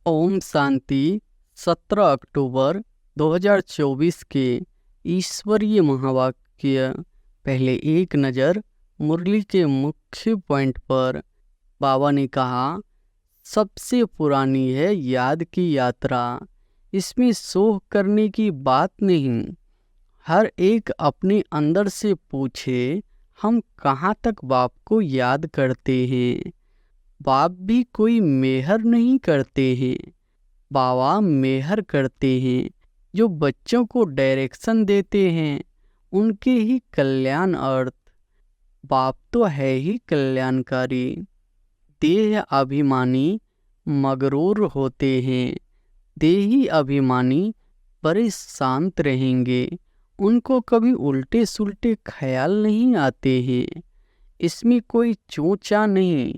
ओम शांति। 17 अक्टूबर 2024 के ईश्वरीय महावाक्य। पहले एक नज़र मुरली के मुख्य पॉइंट पर। बाबा ने कहा, सबसे पुरानी है याद की यात्रा। इसमें शोक करने की बात नहीं। हर एक अपने अंदर से पूछे, हम कहाँ तक बाप को याद करते हैं। बाप भी कोई मेहर नहीं करते हैं, बाबा मेहर करते हैं। जो बच्चों को डायरेक्शन देते हैं उनके ही कल्याण अर्थ। बाप तो है ही कल्याणकारी। देह अभिमानी मगरूर होते हैं। देही अभिमानी बड़े शांत रहेंगे। उनको कभी उल्टे सुल्टे ख्याल नहीं आते हैं। इसमें कोई चूचा नहीं।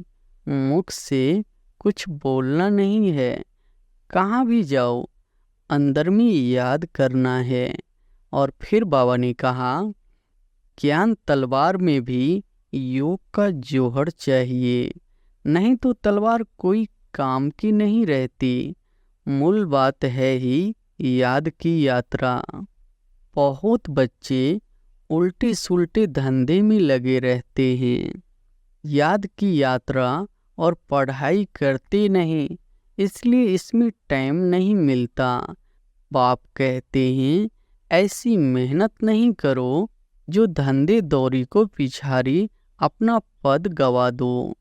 मुख से कुछ बोलना नहीं है। कहाँ भी जाओ अंदर में याद करना है। और फिर बाबा ने कहा, ज्ञान तलवार में भी योग का जोहर चाहिए, नहीं तो तलवार कोई काम की नहीं रहती। मूल बात है ही याद की यात्रा। बहुत बच्चे उल्टे सुल्टे धंधे में लगे रहते हैं, याद की यात्रा और पढ़ाई करते नहीं, इसलिए इसमें टाइम नहीं मिलता। बाप कहते हैं, ऐसी मेहनत नहीं करो जो धंधे दौरी को पिछाड़ी अपना पद गवा दो।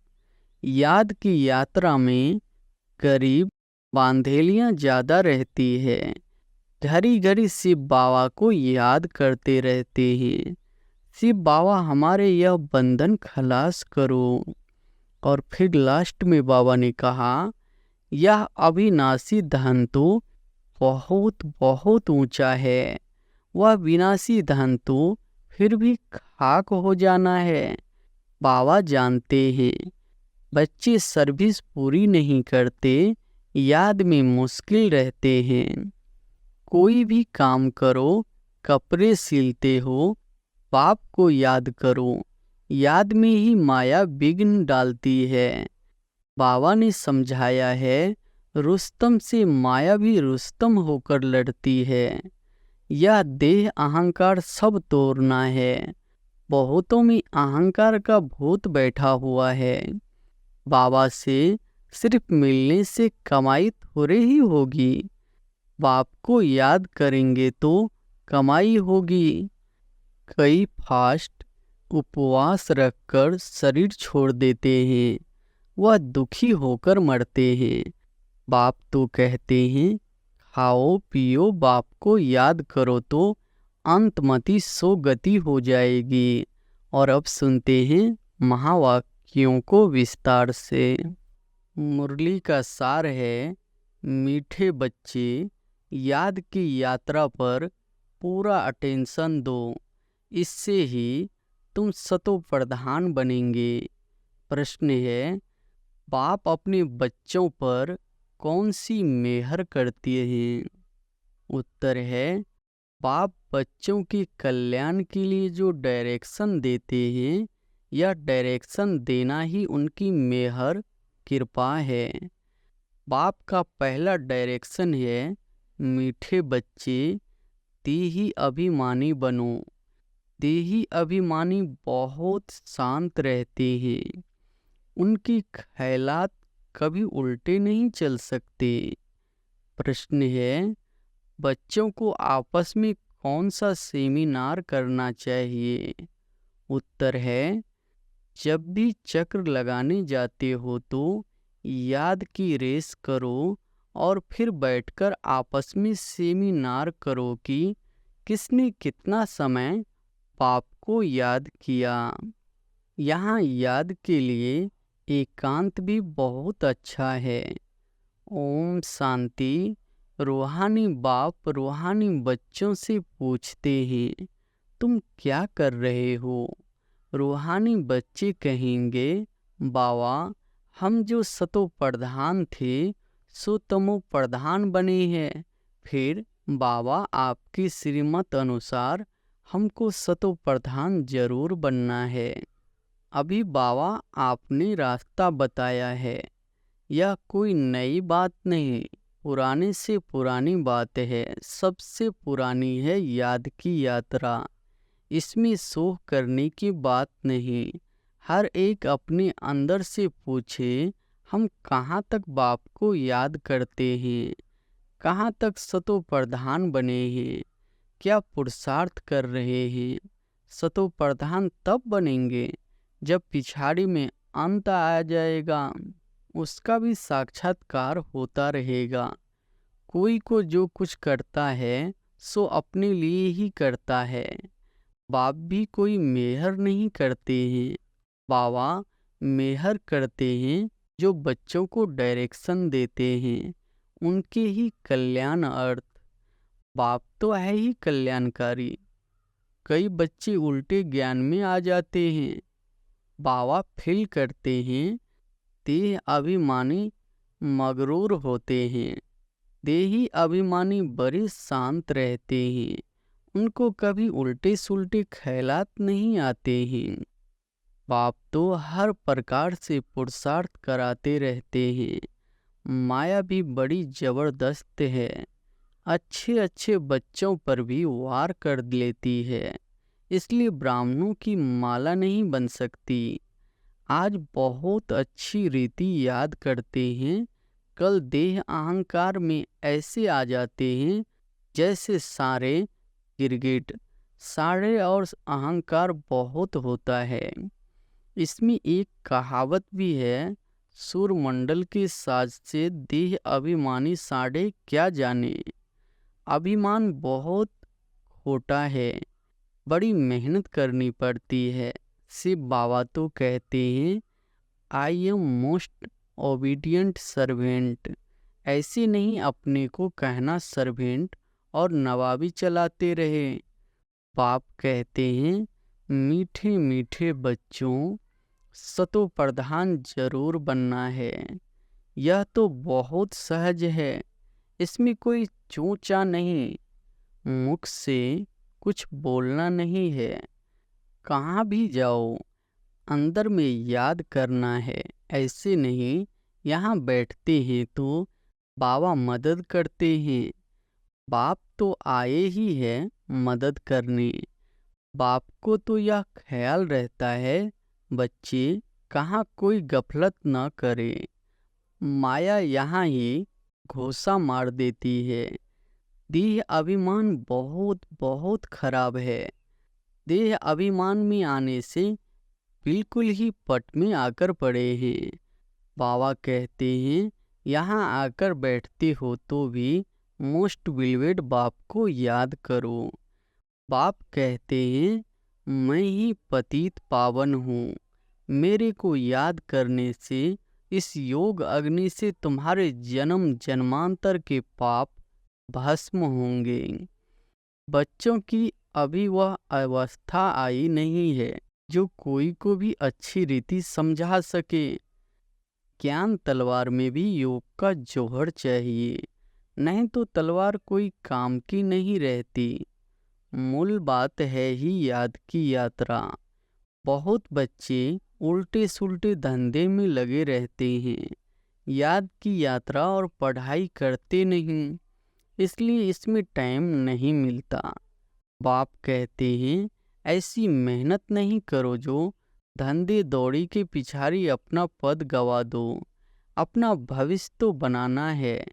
याद की यात्रा में गरीब बांधेलियाँ ज़्यादा रहती है। घड़ी घड़ी शिव बाबा को याद करते रहते हैं, शिव बाबा हमारे यह बंधन खलास करो। और फिर लास्ट में बाबा ने कहा, यह अविनाशी धन तो बहुत बहुत ऊंचा है। वह विनाशी धन तो फिर भी खाक हो जाना है। बाबा जानते हैं बच्चे सर्विस पूरी नहीं करते, याद में मुश्किल रहते हैं। कोई भी काम करो, कपड़े सिलते हो, बाप को याद करो। याद में ही माया विघ्न डालती है। बाबा ने समझाया है, रुस्तम से माया भी रुस्तम होकर लड़ती है। यह देह अहंकार सब तोड़ना है। बहुतों में अहंकार का भूत बैठा हुआ है। बाबा से सिर्फ मिलने से कमाई थोड़े ही होगी। बाप को याद करेंगे तो कमाई होगी। कई फास्ट उपवास रखकर शरीर छोड़ देते हैं, वह दुखी होकर मरते हैं। बाप तो कहते हैं, खाओ पियो बाप को याद करो तो अंतमति सो गति हो जाएगी। और अब सुनते हैं महावाक्यों को विस्तार से। मुरली का सार है, मीठे बच्चे याद की यात्रा पर पूरा अटेंशन दो। इससे ही तुम सतो प्रधान बनेंगे। प्रश्न है, बाप अपने बच्चों पर कौन सी मेहर करती हैं? उत्तर है, बाप बच्चों के कल्याण के लिए जो डायरेक्शन देते हैं, यह डायरेक्शन देना ही उनकी मेहर कृपा है। बाप का पहला डायरेक्शन है, मीठे बच्चे देही अभिमानी बनो। देही अभिमानी बहुत शांत रहते हैं। उनकी ख्यालात कभी उल्टे नहीं चल सकते। प्रश्न है, बच्चों को आपस में कौन सा सेमिनार करना चाहिए? उत्तर है, जब भी चक्र लगाने जाते हो तो याद की रेस करो और फिर बैठकर आपस में सेमिनार करो कि किसने कितना समय बाप को याद किया। यहाँ याद के लिए एकांत भी बहुत अच्छा है। ओम शांति। रूहानी बाप रूहानी बच्चों से पूछते हैं, तुम क्या कर रहे हो? रूहानी बच्चे कहेंगे, बाबा हम जो सतो प्रधान थे सो तमो प्रधान बने हैं। फिर बाबा आपकी श्रीमत अनुसार हमको सतो प्रधान जरूर बनना है। अभी बाबा आपने रास्ता बताया है, यह कोई नई बात नहीं, पुराने से पुरानी बात है, सबसे पुरानी है याद की यात्रा। इसमें शोक करने की बात नहीं। हर एक अपने अंदर से पूछे, हम कहाँ तक बाप को याद करते हैं, कहाँ तक सतो प्रधान बने हैं, क्या पुरुषार्थ कर रहे हैं। सतो प्रधान तब बनेंगे जब पिछाड़ी में अंत आ जाएगा, उसका भी साक्षात्कार होता रहेगा। कोई को जो कुछ करता है सो अपने लिए ही करता है। बाप भी कोई मेहर नहीं करते हैं, बाबा मेहर करते हैं जो बच्चों को डायरेक्शन देते हैं, उनके ही कल्याण अर्थ। बाप तो है ही कल्याणकारी। कई बच्चे उल्टे ज्ञान में आ जाते हैं, बाबा फील करते हैं। देह अभिमानी मगरूर होते हैं, देही अभिमानी बड़े शांत रहते हैं, उनको कभी उल्टे सुल्टे ख्यालात नहीं आते हैं। बाप तो हर प्रकार से पुरुषार्थ कराते रहते हैं। माया भी बड़ी जबरदस्त है, अच्छे अच्छे बच्चों पर भी वार कर लेती है, इसलिए ब्राह्मणों की माला नहीं बन सकती। आज बहुत अच्छी रीति याद करते हैं, कल देह अहंकार में ऐसे आ जाते हैं जैसे सारे गिरगिट। सारे और अहंकार बहुत होता है। इसमें एक कहावत भी है, सूरमंडल के साज से देह अभिमानी साढ़े क्या जाने। अभिमान बहुत खोटा है, बड़ी मेहनत करनी पड़ती है। शिव बाबा तो कहते हैं, I am most obedient servant. ऐसे नहीं अपने को कहना सर्वेंट और नवाबी चलाते रहे। बाप कहते हैं, मीठे मीठे बच्चों, सतो प्रधान जरूर बनना है। यह तो बहुत सहज है, इसमें कोई चूचा नहीं। मुख से कुछ बोलना नहीं है, कहाँ भी जाओ अंदर में याद करना है। ऐसे नहीं यहाँ बैठते हैं तो बाबा मदद करते हैं। बाप तो आए ही है मदद करने। बाप को तो यह ख्याल रहता है, बच्चे कहाँ कोई गफलत न करे। माया यहाँ ही घोसा मार देती है। देह अभिमान बहुत बहुत खराब है। देह अभिमान में आने से बिल्कुल ही पट में आकर पड़े हैं। बाबा कहते हैं, यहाँ आकर बैठते हो तो भी मोस्ट बिलवेड बाप को याद करो। बाप कहते हैं, मैं ही पतित पावन हूँ। मेरे को याद करने से इस योग अग्नि से तुम्हारे जन्म जन्मांतर के पाप भस्म होंगे। बच्चों की अभी वह अवस्था आई नहीं है जो कोई को भी अच्छी रीति समझा सके। ज्ञान तलवार में भी योग का जौहर चाहिए, नहीं तो तलवार कोई काम की नहीं रहती। मूल बात है ही याद की यात्रा। बहुत बच्चे उल्टे सुल्टे धंधे में लगे रहते हैं, याद की यात्रा और पढ़ाई करते नहीं, इसलिए इसमें टाइम नहीं मिलता। बाप कहते हैं, ऐसी मेहनत नहीं करो जो धंधे दौड़ी के पिछाड़ी अपना पद गवा दो। अपना भविष्य तो बनाना है,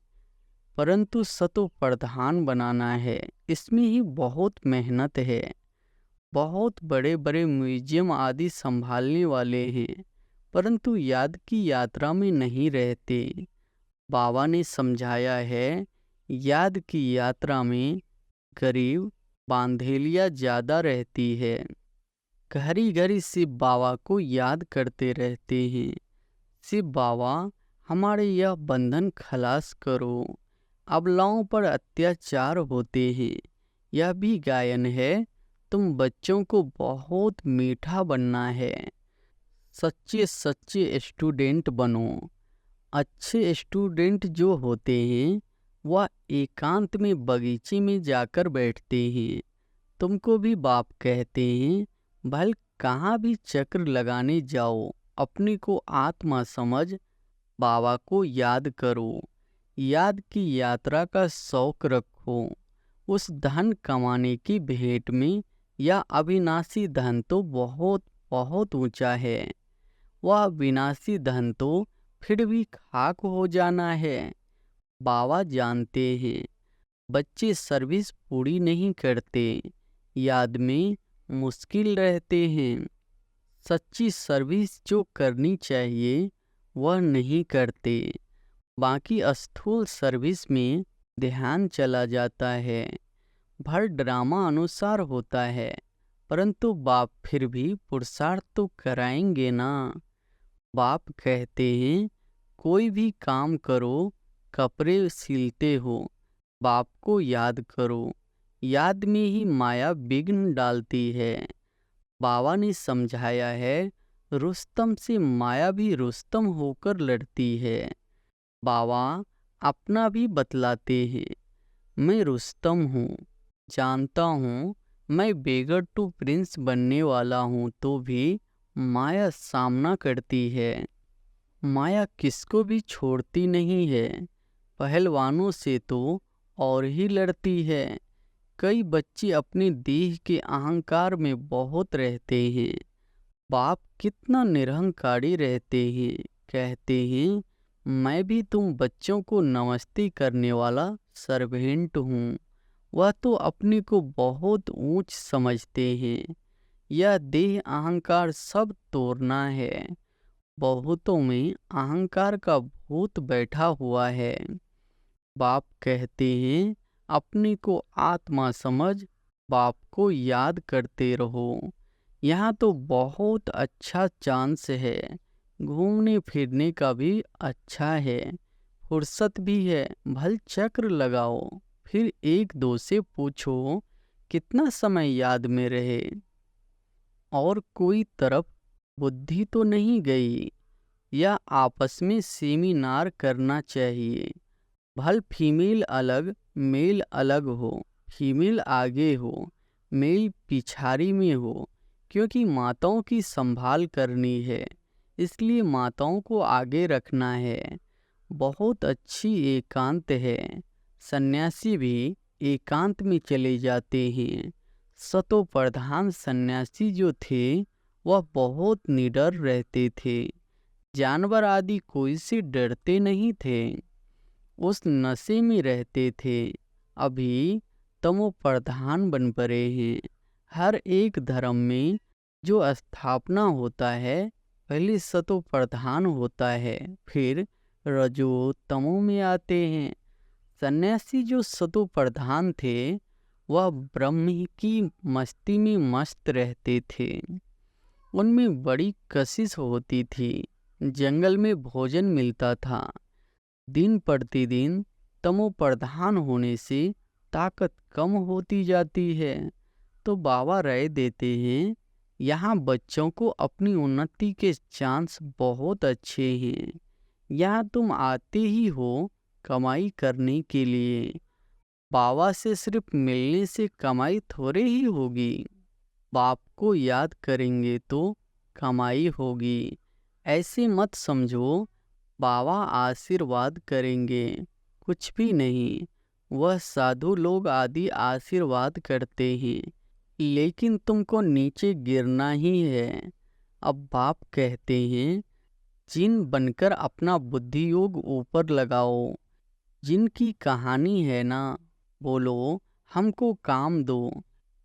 परंतु सतो प्रधान बनाना है, इसमें ही बहुत मेहनत है। बहुत बड़े बड़े म्यूजियम आदि संभालने वाले हैं, परंतु याद की यात्रा में नहीं रहते। बाबा ने समझाया है, याद की यात्रा में गरीब बांधेलिया ज़्यादा रहती है। घड़ी घड़ी शिव बाबा को याद करते रहते हैं, शिव बाबा हमारे यह बंधन खलास करो। अबलाओं पर अत्याचार होते हैं, यह भी गायन है। तुम बच्चों को बहुत मीठा बनना है, सच्चे सच्चे स्टूडेंट बनो। अच्छे स्टूडेंट जो होते हैं वह एकांत में बगीचे में जाकर बैठते हैं। तुमको भी बाप कहते हैं, भल कहाँ भी चक्र लगाने जाओ, अपने को आत्मा समझ बाबा को याद करो, याद की यात्रा का शौक रखो। उस धन कमाने की भेंट में यह अविनाशी धन तो बहुत बहुत ऊंचा है। वह विनाशी धन तो फिर भी खाक हो जाना है। बाबा जानते हैं बच्चे सर्विस पूरी नहीं करते, याद में मुश्किल रहते हैं। सच्ची सर्विस जो करनी चाहिए वह नहीं करते, बाकी स्थूल सर्विस में ध्यान चला जाता है। भर ड्रामा अनुसार होता है, परंतु बाप फिर भी पुरुषार्थ तो कराएंगे ना। बाप कहते हैं कोई भी काम करो, कपड़े सिलते हो, बाप को याद करो, याद में ही माया विघ्न डालती है। बाबा ने समझाया है रुस्तम से माया भी रुस्तम होकर लड़ती है। बाबा अपना भी बतलाते हैं, मैं रुस्तम हूँ, जानता हूँ मैं बेगर टू प्रिंस बनने वाला हूँ, तो भी माया सामना करती है। माया किसको भी छोड़ती नहीं है, पहलवानों से तो और ही लड़ती है। कई बच्चे अपने देह के अहंकार में बहुत रहते हैं। बाप कितना निरहंकारी रहते हैं, कहते हैं मैं भी तुम बच्चों को नमस्ते करने वाला सर्वेंट हूँ। वह तो अपने को बहुत ऊंच समझते हैं। यह देह अहंकार सब तोड़ना है। बहुतों में अहंकार का भूत बैठा हुआ है। बाप कहते हैं अपने को आत्मा समझ, बाप को याद करते रहो। यहाँ तो बहुत अच्छा चांस है, घूमने फिरने का भी अच्छा है, फुर्सत भी है। भल चक्र लगाओ, फिर एक दो से पूछो कितना समय याद में रहे। और कोई तरफ बुद्धि तो नहीं गई, या आपस में सेमिनार करना चाहिए। भल फीमेल अलग मेल अलग हो, फीमेल आगे हो मेल पिछाड़ी में हो, क्योंकि माताओं की संभाल करनी है, इसलिए माताओं को आगे रखना है। बहुत अच्छी एकांत है, सन्यासी भी एकांत में चले जाते हैं। सतो प्रधान सन्यासी जो थे वह बहुत निडर रहते थे, जानवर आदि कोई से डरते नहीं थे, उस नशे में रहते थे। अभी तमो प्रधान बन पड़े हैं। हर एक धर्म में जो स्थापना होता है पहले सतो प्रधान होता है, फिर रजो तमो में आते हैं। सन्यासी जो सतो प्रधान थे वह ब्रह्म की मस्ती में मस्त रहते थे। उनमें बड़ी कशिश होती थी, जंगल में भोजन मिलता था। दिन प्रतिदिन तमो प्रधान होने से ताकत कम होती जाती है, तो बाबा राय देते हैं यहाँ बच्चों को अपनी उन्नति के चांस बहुत अच्छे हैं। यहाँ तुम आते ही हो कमाई करने के लिए, बाबा से सिर्फ मिलने से कमाई थोड़े ही होगी। बाप को याद करेंगे तो कमाई होगी। ऐसे मत समझो बाबा आशीर्वाद करेंगे, कुछ भी नहीं। वह साधु लोग आदि आशीर्वाद करते हैं, लेकिन तुमको नीचे गिरना ही है। अब बाप कहते हैं जिन बनकर अपना बुद्धि योग ऊपर लगाओ। जिनकी कहानी है ना, बोलो हमको काम दो।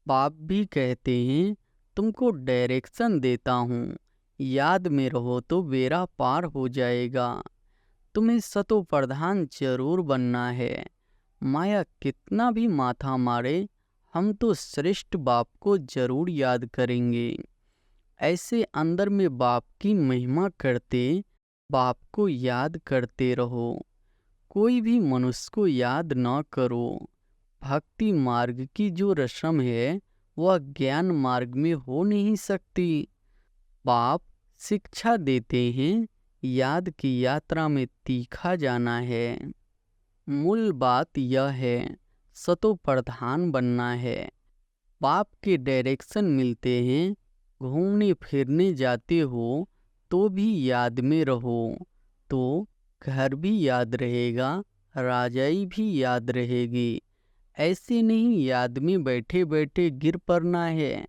बाप भी कहते हैं तुमको डायरेक्शन देता हूँ, याद में रहो तो बेड़ा पार हो जाएगा। तुम्हें सतो प्रधान जरूर बनना है। माया कितना भी माथा मारे, हम तो श्रेष्ठ बाप को जरूर याद करेंगे। ऐसे अंदर में बाप की महिमा करते, बाप को याद करते रहो। कोई भी मनुष्य को याद न करो। भक्ति मार्ग की जो रस्म है वह ज्ञान मार्ग में हो नहीं सकती। बाप शिक्षा देते हैं याद की यात्रा में तीखा जाना है। मूल बात यह है सतो प्रधान बनना है। बाप के डायरेक्शन मिलते हैं, घूमने फिरने जाते हो तो भी याद में रहो, तो घर भी याद रहेगा, राजाई भी याद रहेगी। ऐसे नहीं याद में बैठे बैठे गिर पड़ना है,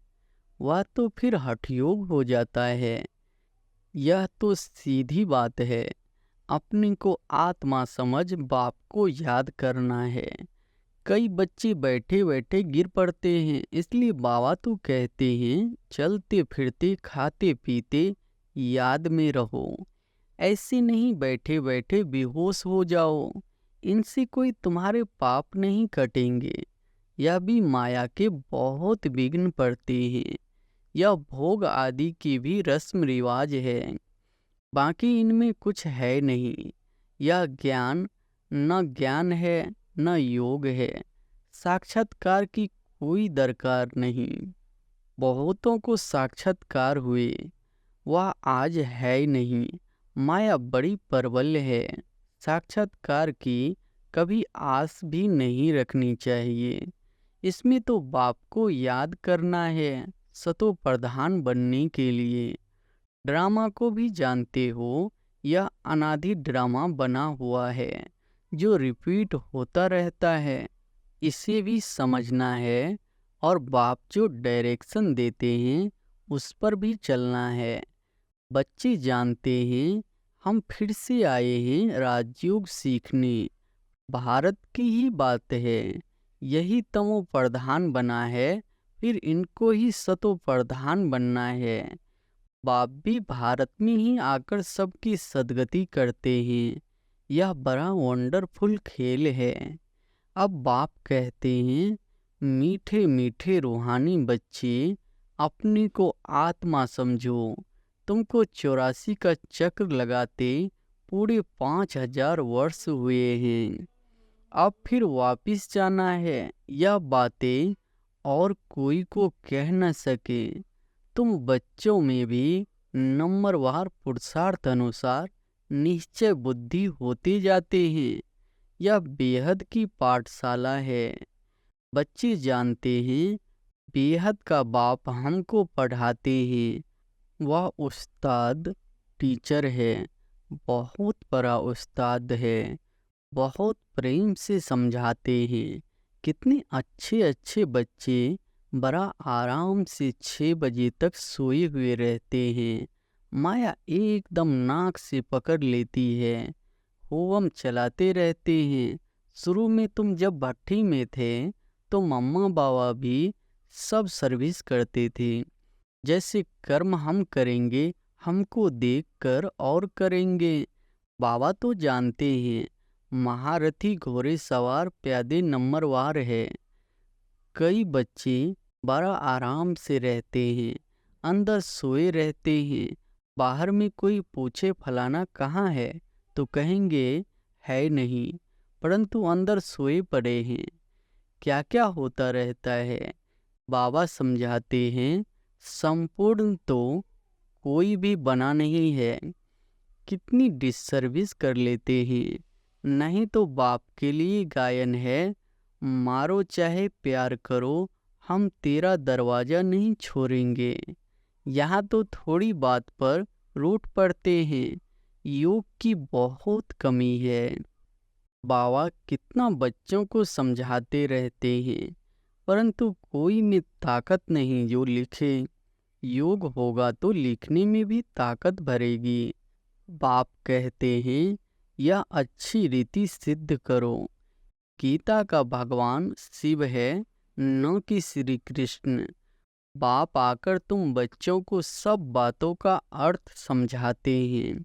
वह तो फिर हठयोग हो जाता है। यह तो सीधी बात है। अपने को आत्मा समझ बाप को याद करना है। कई बच्चे बैठे बैठे गिर पड़ते हैं, इसलिए बाबा तो कहते हैं चलते फिरते खाते पीते याद में रहो। ऐसे नहीं बैठे बैठे बेहोश हो जाओ, इनसे कोई तुम्हारे पाप नहीं कटेंगे। यह भी माया के बहुत विघ्न पड़ते हैं। यह भोग आदि की भी रस्म रिवाज है, बाकी इनमें कुछ है नहीं। यह ज्ञान न ज्ञान है न योग है। साक्षात्कार की कोई दरकार नहीं। बहुतों को साक्षात्कार हुए, वह आज है ही नहीं। माया बड़ी प्रबल है। साक्षात्कार की कभी आस भी नहीं रखनी चाहिए। इसमें तो बाप को याद करना है सतो प्रधान बनने के लिए। ड्रामा को भी जानते हो, यह अनादि ड्रामा बना हुआ है जो रिपीट होता रहता है। इसे भी समझना है और बाप जो डायरेक्शन देते हैं उस पर भी चलना है। बच्चे जानते हैं हम फिर से आए हैं राजयोग सीखने। भारत की ही बात है, यही तमो प्रधान बना है, फिर इनको ही सतो प्रधान बनना है। बाप भी भारत में ही आकर सबकी सद्गति करते हैं। यह बड़ा वंडरफुल खेल है। अब बाप कहते हैं मीठे मीठे रूहानी बच्चे, अपने को आत्मा समझो। तुमको 84 का चक्र लगाते पूरे 5000 वर्ष हुए हैं। अब फिर वापिस जाना है। यह बातें और कोई को कह न सके। तुम बच्चों में भी नंबरवार पुरुषार्थ अनुसार निश्चय बुद्धि होते जाते हैं। यह बेहद की पाठशाला है। बच्चे जानते हैं बेहद का बाप हमको पढ़ाते हैं। वह उस्ताद टीचर है, बहुत बड़ा उस्ताद है। बहुत प्रेम से समझाते हैं। कितने अच्छे अच्छे बच्चे बड़ा आराम से 6 बजे तक सोए हुए रहते हैं। माया एकदम नाक से पकड़ लेती है। होम चलाते रहते हैं। शुरू में तुम जब भट्टी में थे तो मम्मा बाबा भी सब सर्विस करते थे। जैसे कर्म हम करेंगे हमको देखकर और करेंगे। बाबा तो जानते हैं महारथी घोड़े सवार प्यादे नंबरवार है। कई बच्चे बड़ा आराम से रहते हैं, अंदर सोए रहते हैं। बाहर में कोई पूछे फलाना कहाँ है तो कहेंगे है नहीं, परंतु अंदर सोए पड़े हैं। क्या क्या होता रहता है बाबा समझाते हैं। संपूर्ण तो कोई भी बना नहीं है। कितनी डिसर्विस कर लेते हैं। नहीं तो बाप के लिए गायन है, मारो चाहे प्यार करो, हम तेरा दरवाज़ा नहीं छोड़ेंगे। यहाँ तो थोड़ी बात पर रूठ पड़ते हैं। योग की बहुत कमी है। बाबा कितना बच्चों को समझाते रहते हैं, परंतु कोई में ताकत नहीं जो लिखे। योग होगा तो लिखने में भी ताकत भरेगी। बाप कहते हैं यह अच्छी रीति सिद्ध करो। गीता का भगवान शिव है, न कि श्री कृष्ण। बाप आकर तुम बच्चों को सब बातों का अर्थ समझाते हैं।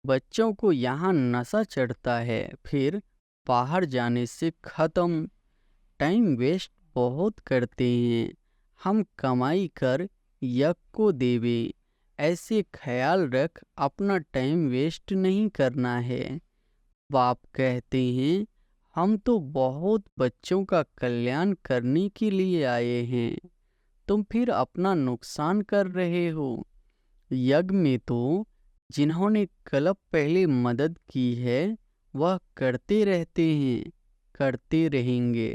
बच्चों को यहाँ नशा चढ़ता है, फिर बाहर जाने से खत्म। टाइम वेस्ट बहुत करते हैं। हम कमाई कर यज्ञ को देवे, ऐसे ख्याल रख अपना टाइम वेस्ट नहीं करना है। बाप कहते हैं हम तो बहुत बच्चों का कल्याण करने के लिए आए हैं, तुम फिर अपना नुकसान कर रहे हो। यज्ञ में तो जिन्होंने कल्प पहले मदद की है वह करते रहते हैं, करते रहेंगे।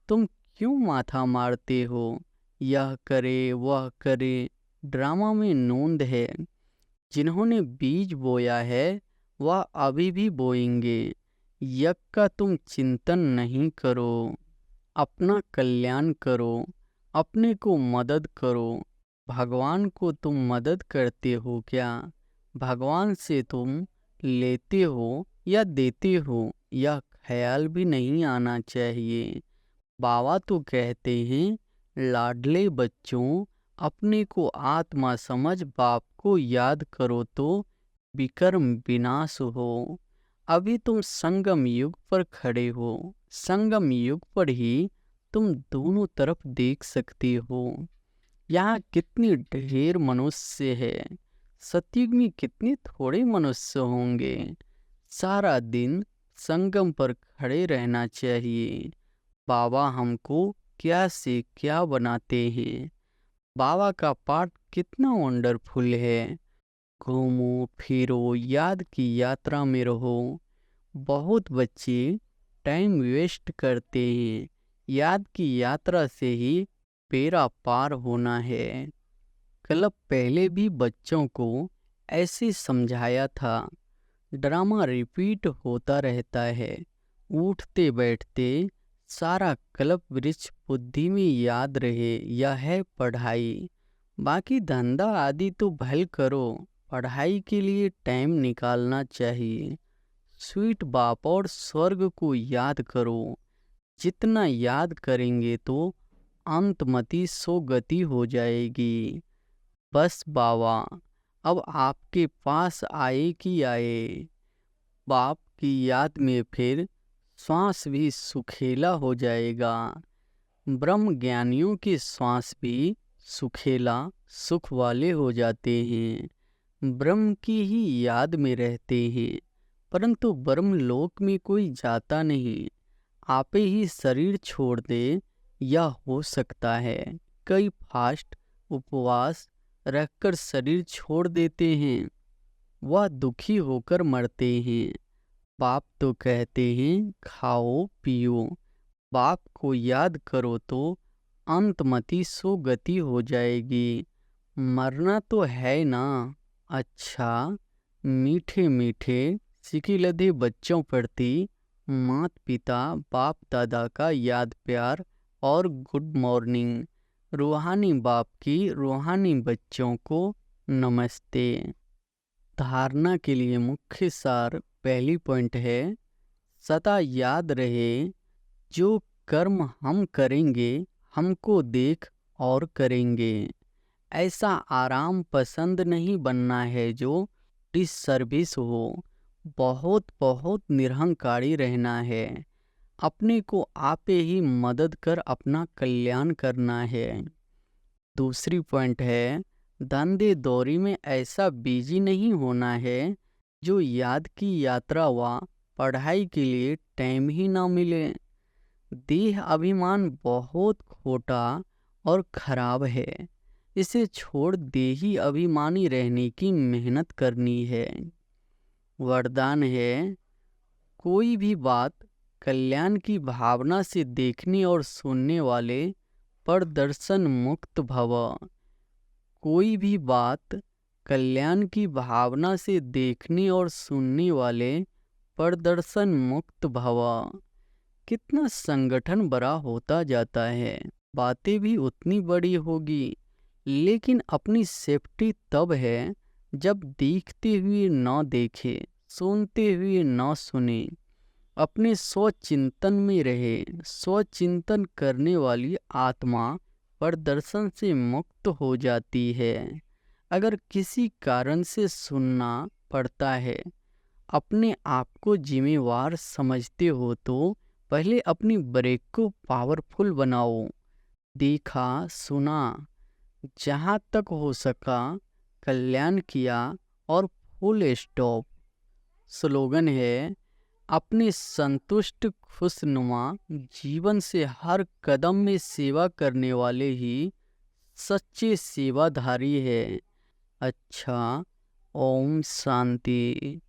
तुम क्यों माथा मारते हो, यह करे वह करे। ड्रामा में नोंद है, जिन्होंने बीज बोया है वह अभी भी बोएंगे। यज्ञ का तुम चिंतन नहीं करो, अपना कल्याण करो, अपने को मदद करो। भगवान को तुम मदद करते हो क्या? भगवान से तुम लेते हो या देते हो, यह ख्याल भी नहीं आना चाहिए। बाबा तो कहते हैं, लाडले बच्चों, अपने को आत्मा समझ बाप को याद करो तो विकर्म विनाश हो। अभी तुम संगम युग पर खड़े हो। संगम युग पर ही तुम दोनों तरफ देख सकते हो। यहाँ कितनी ढेर मनुष्य है, सतयुग में कितने थोड़े मनुष्य होंगे। सारा दिन संगम पर खड़े रहना चाहिए। बाबा हमको क्या से क्या बनाते हैं। बाबा का पाठ कितना वंडरफुल है। घूमो फिरो, याद की यात्रा में रहो। बहुत बच्चे टाइम वेस्ट करते हैं। याद की यात्रा से ही बेड़ा पार होना है। कल पहले भी बच्चों को ऐसे समझाया था। ड्रामा रिपीट होता रहता है। उठते बैठते सारा कल्प वृक्ष बुद्धि में याद रहे, यह है पढ़ाई। बाकी धंधा आदि तो भल करो, पढ़ाई के लिए टाइम निकालना चाहिए। स्वीट बाप और स्वर्ग को याद करो। जितना याद करेंगे तो अंतमति सो गति हो जाएगी। बस बाबा अब आपके पास आए कि आए। बाप की याद में फिर श्वास भी सुखेला हो जाएगा। ब्रह्म ज्ञानियों के श्वास भी सुखेला सुख वाले हो जाते हैं। ब्रह्म की ही याद में रहते हैं, परंतु ब्रह्म लोक में कोई जाता नहीं। आपे ही शरीर छोड़ दे, यह हो सकता है। कई फास्ट उपवास रखकर शरीर छोड़ देते हैं, वह दुखी होकर मरते हैं। बाप तो कहते हैं, खाओ पियो, बाप को याद करो तो अंतमति सो गति हो जाएगी। मरना तो है ना। अच्छा, मीठे मीठे सिकिलधे बच्चों प्रति मात पिता बाप दादा का याद प्यार और गुड मॉर्निंग। रूहानी बाप की रूहानी बच्चों को नमस्ते। धारणा के लिए मुख्य सार पहली पॉइंट है, सदा याद रहे जो कर्म हम करेंगे हमको देख और करेंगे। ऐसा आराम पसंद नहीं बनना है जो डिसर्विस हो। बहुत बहुत निरहंकारी रहना है। अपने को आपे ही मदद कर अपना कल्याण करना है। दूसरी पॉइंट है, धंधे दौरी में ऐसा बिजी नहीं होना है जो याद की यात्रा व पढ़ाई के लिए टाइम ही ना मिले। देह अभिमान बहुत खोटा और खराब है। इसे छोड़ देही अभिमानी रहने की मेहनत करनी है। वरदान है, कोई भी बात कल्याण की भावना से देखने और सुनने वाले पर दर्शन मुक्त भव। कोई भी बात कल्याण की भावना से देखने और सुनने वाले पर दर्शन मुक्त भव। कितना संगठन बड़ा होता जाता है, बातें भी उतनी बड़ी होगी, लेकिन अपनी सेफ्टी तब है जब देखते हुए न देखे, सुनते हुए न सुने। अपने स्वचिंतन में रहे। स्वचिंतन करने वाली आत्मा प्रदर्शन से मुक्त हो जाती है। अगर किसी कारण से सुनना पड़ता है, अपने आप को जिम्मेवार समझते हो तो पहले अपनी ब्रेक को पावरफुल बनाओ। देखा सुना, जहाँ तक हो सका कल्याण किया और फुल स्टॉप। स्लोगन है, अपने संतुष्ट खुशनुमा जीवन से हर कदम में सेवा करने वाले ही सच्चे सेवाधारी है। अच्छा, ओम शांति।